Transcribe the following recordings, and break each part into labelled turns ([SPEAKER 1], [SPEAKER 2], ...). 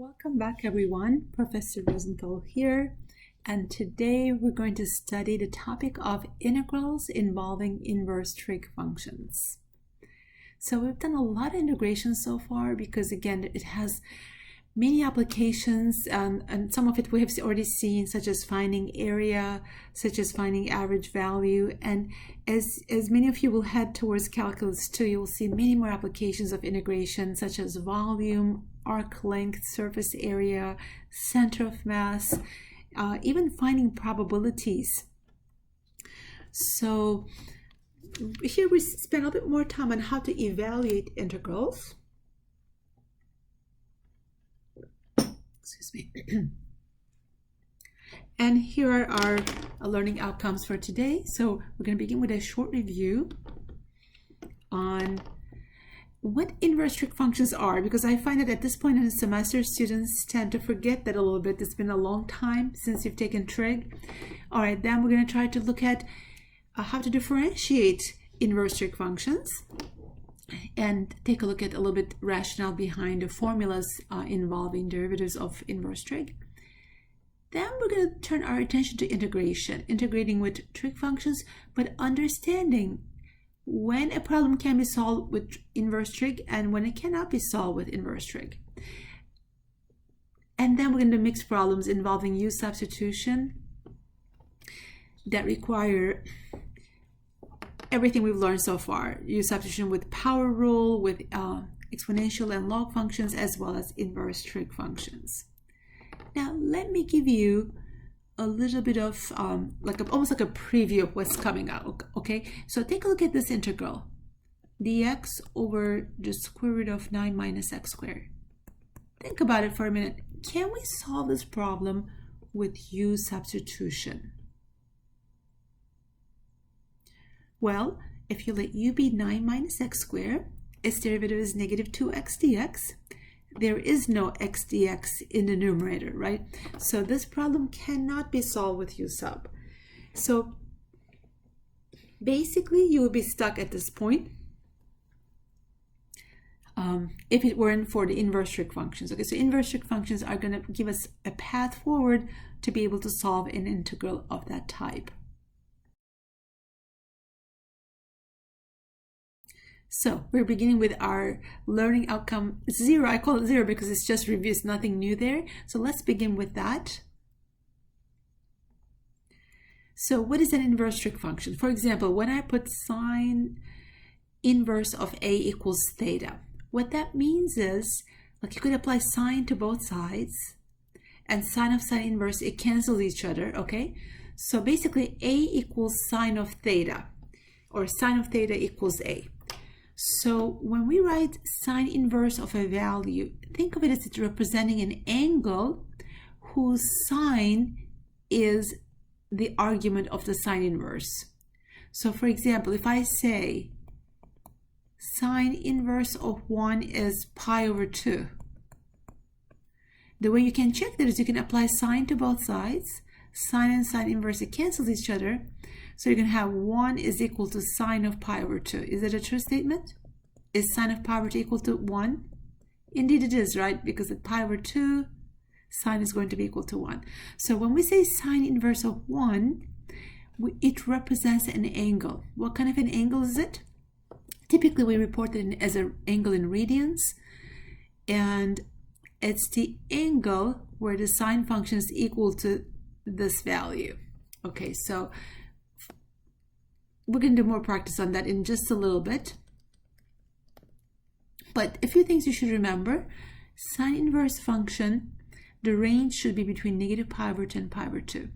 [SPEAKER 1] Welcome back everyone, Professor Rosenthal here, and today we're going to study the topic of integrals involving inverse trig functions. So we've done a lot of integration so far because again it has many applications and some of it we have already seen, such as finding area, such as finding average value, and as many of you will head towards calculus 2, you'll see many more applications of integration such as volume, arc length, surface area, center of mass, even finding probabilities. So here we spend a little bit more time on how to evaluate integrals. Excuse me. And here are our learning outcomes for today. So we're going to begin with a short review on what inverse trig functions are, because I find that at this point in the semester students tend to forget that a little bit. It's been a long time since you've taken trig. All right, then we're going to try to look at how to differentiate inverse trig functions and take a look at a little bit rationale behind the formulas involving derivatives of inverse trig. Then we're going to turn our attention to integration, integrating with trig functions, but understanding when a problem can be solved with inverse trig and when it cannot be solved with inverse trig. And then we're going to mix problems involving U substitution that require everything we've learned so far. U substitution with power rule, with exponential and log functions, as well as inverse trig functions. Now let me give you a little bit of almost like a preview of what's coming out. Okay, so take a look at this integral, dx over the square root of 9 minus x squared. Think about it for a minute. Can we solve this problem with U substitution? Well, if you let u be 9 minus x squared, its derivative is negative 2x dx. There is no x dx in the numerator, right? So this problem cannot be solved with U sub. So basically you would be stuck at this point if it weren't for the inverse trig functions. Okay, so inverse trig functions are going to give us a path forward to be able to solve an integral of that type. So we're beginning with our learning outcome 0. I call it 0 because it's just reviews, nothing new there. So let's begin with that. So what is an inverse trig function? For example, when I put sine inverse of A equals theta, what that means is, like, you could apply sine to both sides, and sine of sine inverse, it cancels each other, okay? So basically A equals sine of theta, or sine of theta equals A. So when we write sine inverse of a value, think of it as it's representing an angle whose sine is the argument of the sine inverse. So for example, if I say sine inverse of 1 is pi over 2, the way you can check that is you can apply sine to both sides. Sine and sine inverse, it cancels each other. So you can have 1 is equal to sine of pi over 2. Is that a true statement? Is sine of pi over 2 equal to 1? Indeed it is, right? Because at pi over 2, sine is going to be equal to 1. So when we say sine inverse of 1, it represents an angle. What kind of an angle is it? Typically we report it as an angle in radians, and it's the angle where the sine function is equal to this value. Okay, so we're going to do more practice on that in just a little bit. But a few things you should remember. Sine inverse function, the range should be between negative pi over 2 and pi over 2.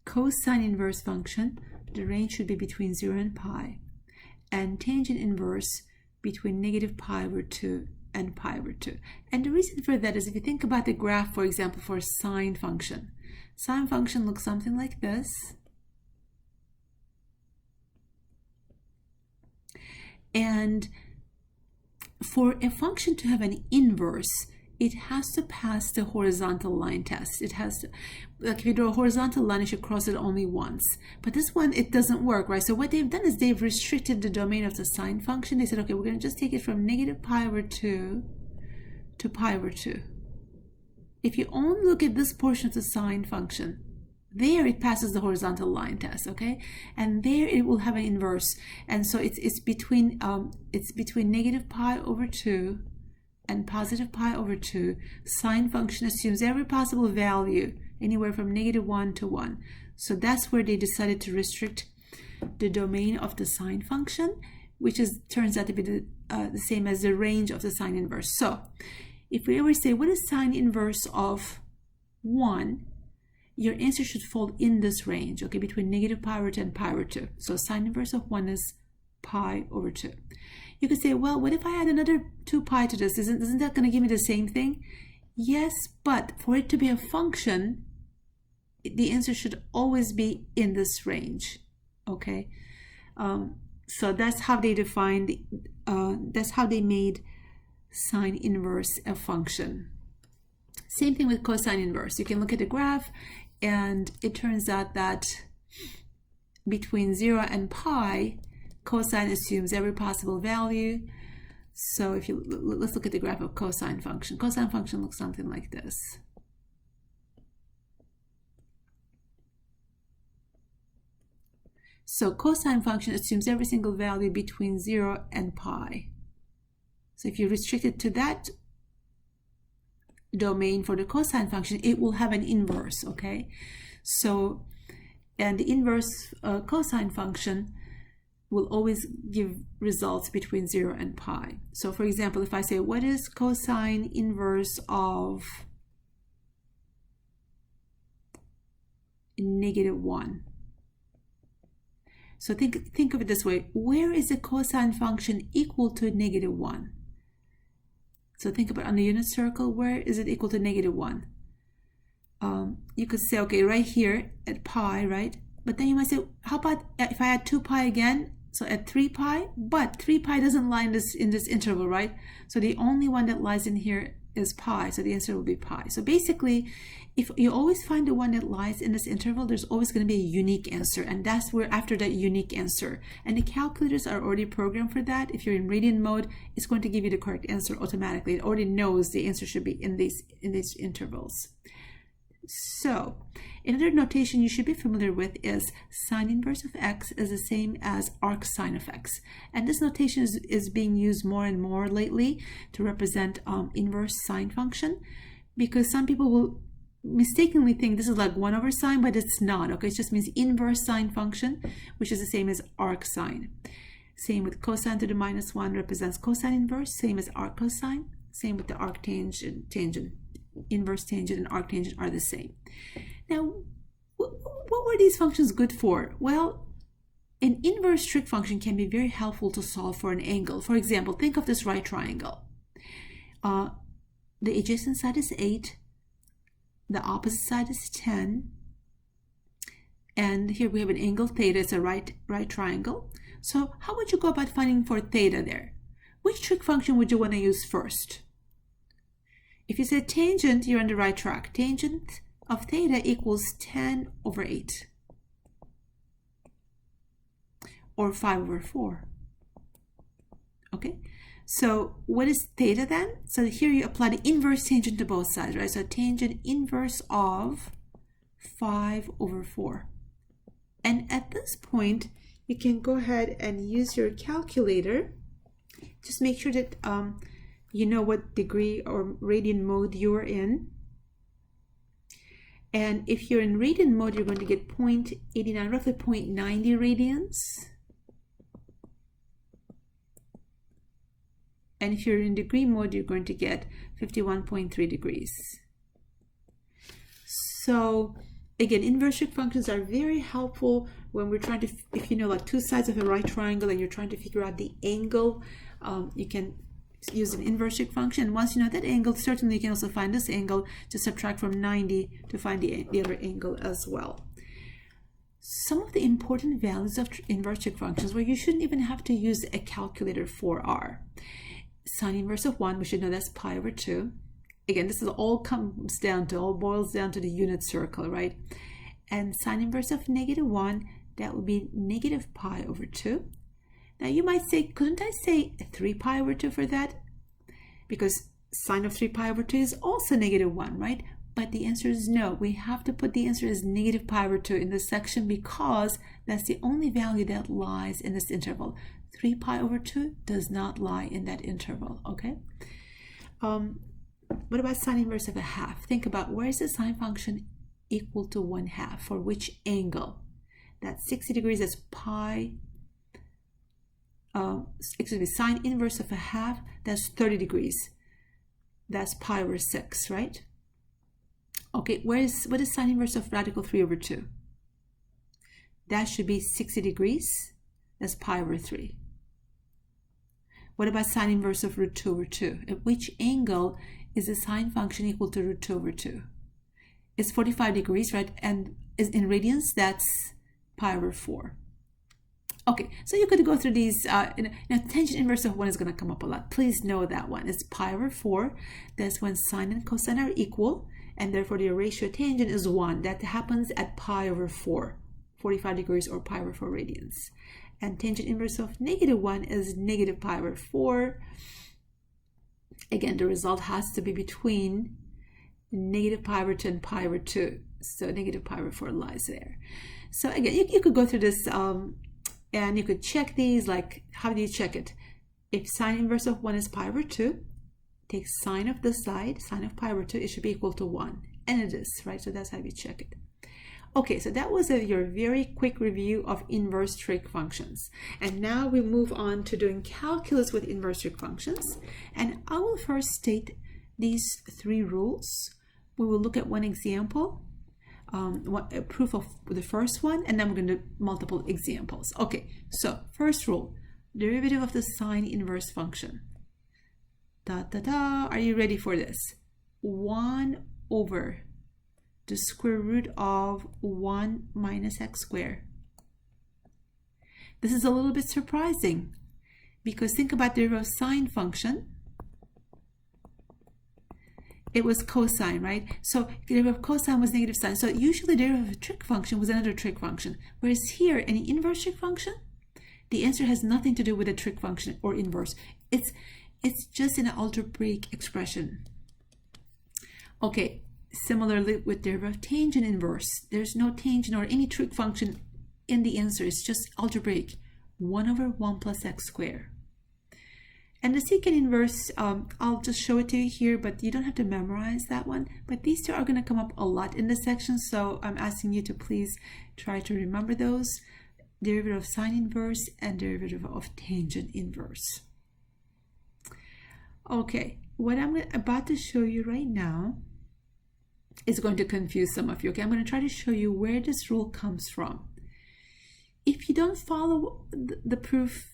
[SPEAKER 1] Cosine inverse function, the range should be between 0 and pi. And tangent inverse between negative pi over 2 and pi over 2. And the reason for that is if you think about the graph, for example, for a sine function. Sine function looks something like this. And for a function to have an inverse, it has to pass the horizontal line test. It has to, like if you draw a horizontal line, you should cross it only once. But this one, it doesn't work, right? So what they've done is they've restricted the domain of the sine function. They said, okay, we're going to just take it from negative pi over 2 to pi over 2. if you only look at this portion of the sine function, there it passes the horizontal line test, okay? And there it will have an inverse. And so it's between negative pi over 2 and positive pi over 2. Sine function assumes every possible value, anywhere from -1 to 1. So that's where they decided to restrict the domain of the sine function, which turns out to be the same as the range of the sine inverse. So if we ever say, what is sine inverse of 1? Your answer should fall in this range, okay, between negative pi over 2 and pi over 2. So sine inverse of 1 is pi over 2. You could say, well, what if I add another 2 pi to this? Isn't that going to give me the same thing? Yes, but for it to be a function, the answer should always be in this range, okay? So that's how they defined, that's how they made sine inverse a function. Same thing with cosine inverse. You can look at the graph, and it turns out that between 0 and pi, cosine assumes every possible value. So if you let's look at the graph of cosine function. Cosine function looks something like this. So cosine function assumes every single value between 0 and pi. So if you restrict it to that domain for the cosine function, it will have an inverse, okay? So, and the inverse cosine function will always give results between 0 and pi. So for example, if I say, what is cosine inverse of -1? So think of it this way. Where is the cosine function equal to -1? So think about on the unit circle, where is it equal to -1? You could say, okay, right here at pi, right? But then you might say, how about if I add 2 pi again? So at 3 pi, but 3 pi doesn't lie in this interval, right? So the only one that lies in here is pi, so the answer will be pi. So basically, if you always find the one that lies in this interval, there's always going to be a unique answer, and that's where after that unique answer. And the calculators are already programmed for that. If you're in radian mode, it's going to give you the correct answer automatically. It already knows the answer should be in these intervals. So another notation you should be familiar with is sine inverse of x is the same as arc sine of x. And this notation is being used more and more lately to represent inverse sine function, because some people will mistakenly think this is like 1 over sine, but it's not, okay? It just means inverse sine function, which is the same as arc sine. Same with cosine to the -1 represents cosine inverse, same as arc cosine. Same with the arc tangent. Inverse tangent and arc tangent are the same. Now, what were these functions good for? Well, an inverse trig function can be very helpful to solve for an angle. For example, think of this right triangle. The adjacent side is 8, the opposite side is 10, and here we have an angle theta. It's a right triangle. So how would you go about finding for theta there? Which trig function would you want to use first? If you say tangent, you're on the right track. Tangent of theta equals 10 over 8. Or 5 over 4. Okay? So what is theta then? So here you apply the inverse tangent to both sides, right? So tangent inverse of 5 over 4. And at this point, you can go ahead and use your calculator. Just make sure that you know what degree or radian mode you're in. And if you're in radian mode, you're going to get 0.89, roughly 0.90 radians. And if you're in degree mode, you're going to get 51.3 degrees. So again, inverse trig functions are very helpful when we're trying to, if you know like two sides of a right triangle and you're trying to figure out the angle, you can use an inverse trig function. Once you know that angle, certainly you can also find this angle, just subtract from 90 to find the other angle as well. Some of the important values of inverse trig functions where you shouldn't even have to use a calculator for are sine inverse of 1, we should know that's pi over 2. Again, this is all boils down to the unit circle, right? And sine inverse of -1, that would be negative pi over 2. Now you might say, couldn't I say 3 pi over 2 for that? Because sine of 3 pi over 2 is also negative 1, right? But the answer is no. We have to put the answer as negative pi over 2 in this section because that's the only value that lies in this interval. 3 pi over 2 does not lie in that interval, okay? What about sine inverse of a half? Think about, where is the sine function equal to 1/2? For which angle? That's 60 degrees, that's pi, sine inverse of a half, that's 30 degrees. That's pi over 6, right? Okay, what is sine inverse of radical 3 over 2? That should be 60 degrees. That's pi over 3. What about sine inverse of root 2 over 2? At which angle is the sine function equal to root 2 over 2? It's 45 degrees, right? And in radians, that's pi over 4. Okay, so you could go through these. Tangent inverse of 1 is going to come up a lot. Please know that one. It's pi over 4. That's when sine and cosine are equal, and therefore the ratio tangent is 1. That happens at pi over 4, 45 degrees or pi over 4 radians. And tangent inverse of negative 1 is negative pi over 4. Again, the result has to be between negative pi over 2 and pi over 2. So negative pi over 4 lies there. So again, you could go through this and you could check these. Like, how do you check it? If sine inverse of 1 is pi over 2, take sine of this side, sine of pi over 2, it should be equal to 1. And it is, right? So that's how you check it. Okay, so that was your very quick review of inverse trig functions. And now we move on to doing calculus with inverse trig functions. And I will first state these 3 rules. We will look at one example, a proof of the first one, and then we're going to do multiple examples. Okay, so first rule, derivative of the sine inverse function. Are you ready for this? 1 over the square root of 1 minus x squared. This is a little bit surprising because think about the derivative of sine function. It was cosine, right? So the derivative of cosine was negative sine. So usually the derivative of a trig function was another trig function. Whereas here, any inverse trig function, the answer has nothing to do with a trig function or inverse. It's just an algebraic expression. Okay, similarly with derivative of tangent inverse, there's no tangent or any trig function in the answer. It's just algebraic. 1 over 1 plus x squared. And the secant inverse, I'll just show it to you here, but you don't have to memorize that one. But these two are going to come up a lot in this section, so I'm asking you to please try to remember those. Derivative of sine inverse and derivative of tangent inverse. Okay, what I'm about to show you right now is going to confuse some of you. Okay, I'm going to try to show you where this rule comes from. If you don't follow the proof,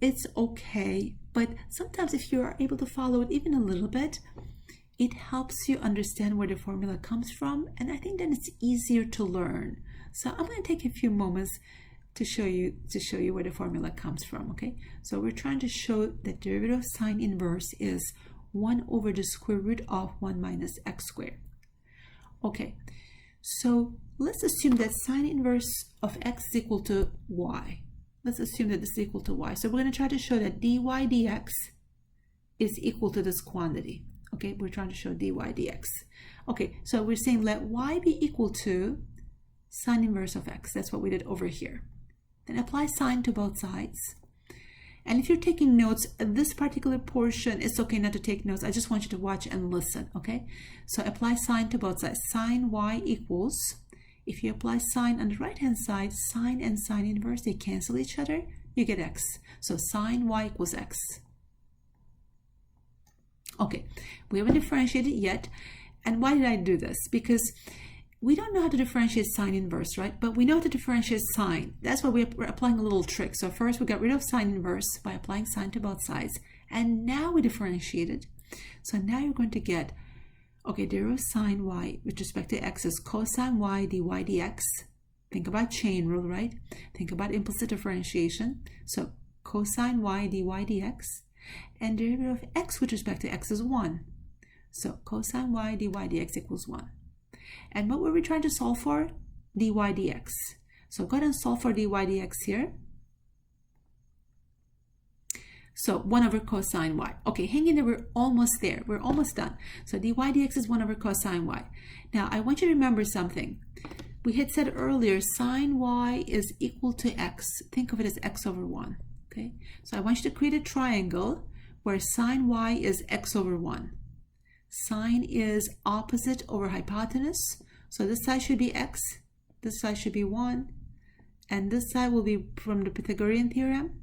[SPEAKER 1] it's okay. But sometimes if you are able to follow it even a little bit, it helps you understand where the formula comes from. And I think then it's easier to learn. So I'm going to take a few moments to show you where the formula comes from. Okay, so we're trying to show that derivative of sine inverse is 1 over the square root of 1 minus x squared. Okay, so let's assume that sine inverse of x is equal to y. Let's assume that this is equal to y. So we're going to try to show that dy dx is equal to this quantity. Okay, we're trying to show dy dx. Okay, so we're saying let y be equal to sine inverse of x. That's what we did over here. Then apply sine to both sides. And if you're taking notes, this particular portion, it's okay not to take notes. I just want you to watch and listen, okay? So apply sine to both sides. Sine y equals, if you apply sine on the right-hand side, sine and sine inverse, they cancel each other, you get x. So sine y equals x. Okay, we haven't differentiated yet. And why did I do this? Because we don't know how to differentiate sine inverse, right? But we know how to differentiate sine. That's why we're applying a little trick. So first we got rid of sine inverse by applying sine to both sides. And now we differentiated. So now you're going to get, okay, derivative of sine y with respect to x is cosine y dy dx. Think about chain rule, right? Think about implicit differentiation. So cosine y dy dx. And derivative of x with respect to x is 1. So cosine y dy dx equals 1. And what were we trying to solve for? Dy dx. So go ahead and solve for dy dx here. So 1 over cosine y. Okay, hang in there, we're almost there. We're almost done. So dy dx is 1 over cosine y. Now, I want you to remember something. We had said earlier, sine y is equal to x. Think of it as x over 1. Okay, so I want you to create a triangle where sine y is x over 1. Sine is opposite over hypotenuse. So this side should be x, this side should be 1, and this side will be from the Pythagorean theorem.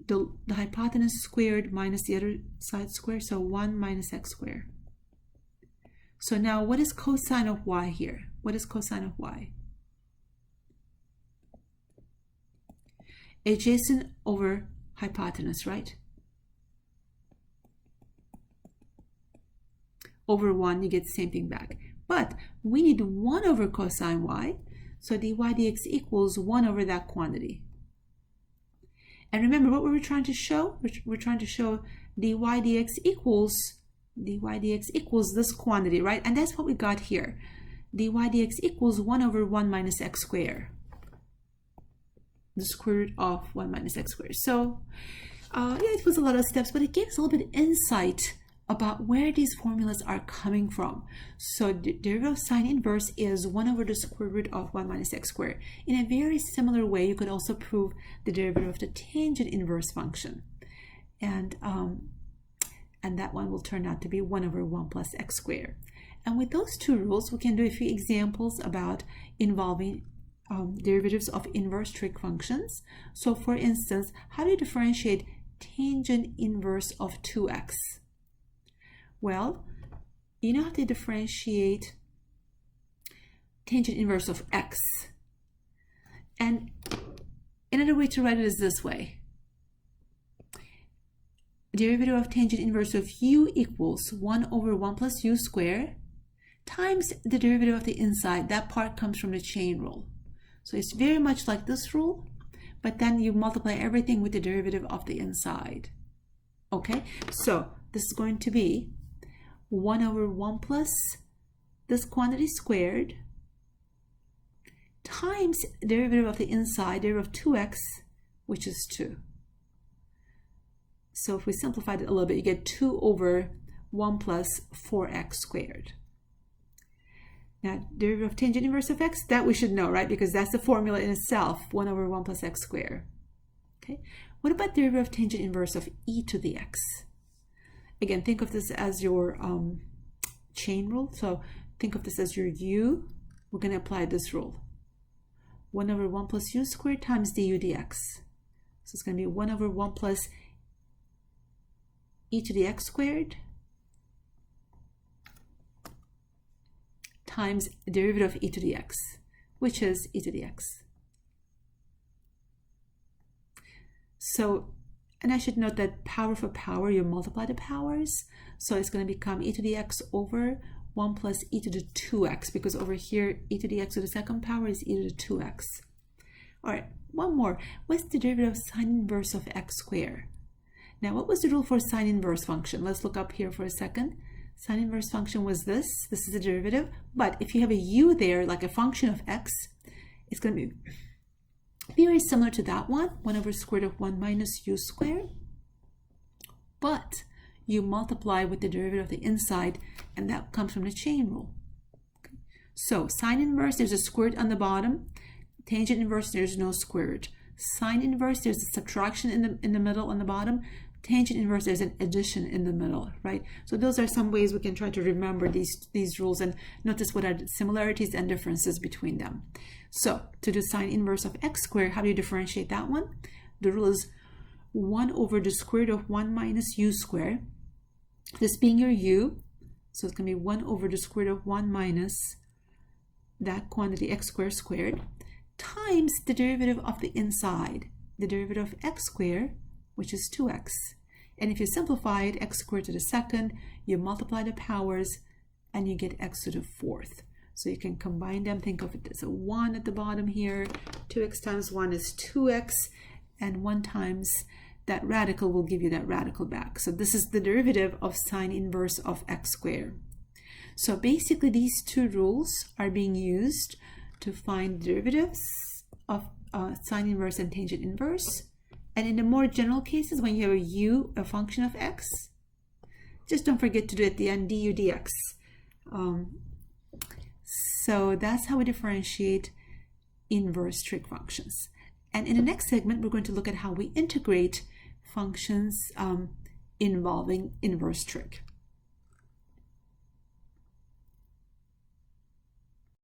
[SPEAKER 1] The hypotenuse squared minus the other side squared, so 1 minus x squared. So now what is cosine of y here? What is cosine of y? Adjacent over hypotenuse, right? Over 1, you get the same thing back. But we need 1 over cosine y, so dy dx equals 1 over that quantity. And remember what we were trying to show? We're trying to show dy dx equals this quantity, right? And that's what we got here. Dy dx equals 1 over 1 minus x squared. The square root of 1 minus x squared. So, yeah, it was a lot of steps, but it gave us a little bit of insight about where these formulas are coming from. So the derivative of sine inverse is 1 over the square root of 1 minus x squared. In a very similar way, you could also prove the derivative of the tangent inverse function. And that one will turn out to be 1 over 1 plus x squared. And with those two rules, we can do a few examples about involving derivatives of inverse trig functions. So for instance, how do you differentiate tangent inverse of 2x? Well, you know how to differentiate tangent inverse of x. And another way to write it is this way. Derivative of tangent inverse of u equals 1 over 1 plus u squared times the derivative of the inside. That part comes from the chain rule. So it's very much like this rule, but then you multiply everything with the derivative of the inside. Okay, so this is going to be 1 over 1 plus this quantity squared times derivative of the inside, derivative of 2x, which is 2. So if we simplify it a little bit, you get 2 over 1 plus 4x squared. Now, derivative of tangent inverse of x, that we should know, right? Because that's the formula in itself, 1 over 1 plus x squared. Okay. What about derivative of tangent inverse of e to the x? Again, think of this as your chain rule. So think of this as your u. We're going to apply this rule. 1 over 1 plus u squared times du dx. So it's going to be 1 over 1 plus e to the x squared times derivative of e to the x, which is e to the x. So, and I should note that power for power, you multiply the powers. So it's going to become e to the x over 1 plus e to the 2x, because over here, e to the x to the second power is e to the 2x. All right, one more. What's the derivative of sine inverse of x squared? Now, what was the rule for sine inverse function? Let's look up here for a second. Sine inverse function was this. This is the derivative. But if you have a u there, like a function of x, it's going to be very similar to that one, 1 over square root of 1 minus u squared. But you multiply with the derivative of the inside, and that comes from the chain rule. Okay. So sine inverse, there's a square root on the bottom. Tangent inverse, there's no square root. Sine inverse, there's a subtraction in the middle on the bottom. Tangent inverse, there's an addition in the middle, right? So those are some ways we can try to remember these rules and notice what are the similarities and differences between them. So to do sine inverse of x squared, how do you differentiate that one? The rule is 1 over the square root of 1 minus u squared. This being your u, so it's going to be 1 over the square root of 1 minus that quantity x squared squared times the derivative of the inside, the derivative of x squared, which is 2x. And if you simplify it, x squared to the second, you multiply the powers, and you get x to the fourth. So you can combine them. Think of it as a 1 at the bottom here. 2x times 1 is 2x, and 1 times that radical will give you that radical back. So this is the derivative of sine inverse of x squared. So basically, these two rules are being used to find derivatives of sine inverse and tangent inverse, And in the more general cases, when you have a u, a function of x, just don't forget to do at the end du dx. So that's how we differentiate inverse trig functions. And in the next segment, we're going to look at how we integrate functions involving inverse trig.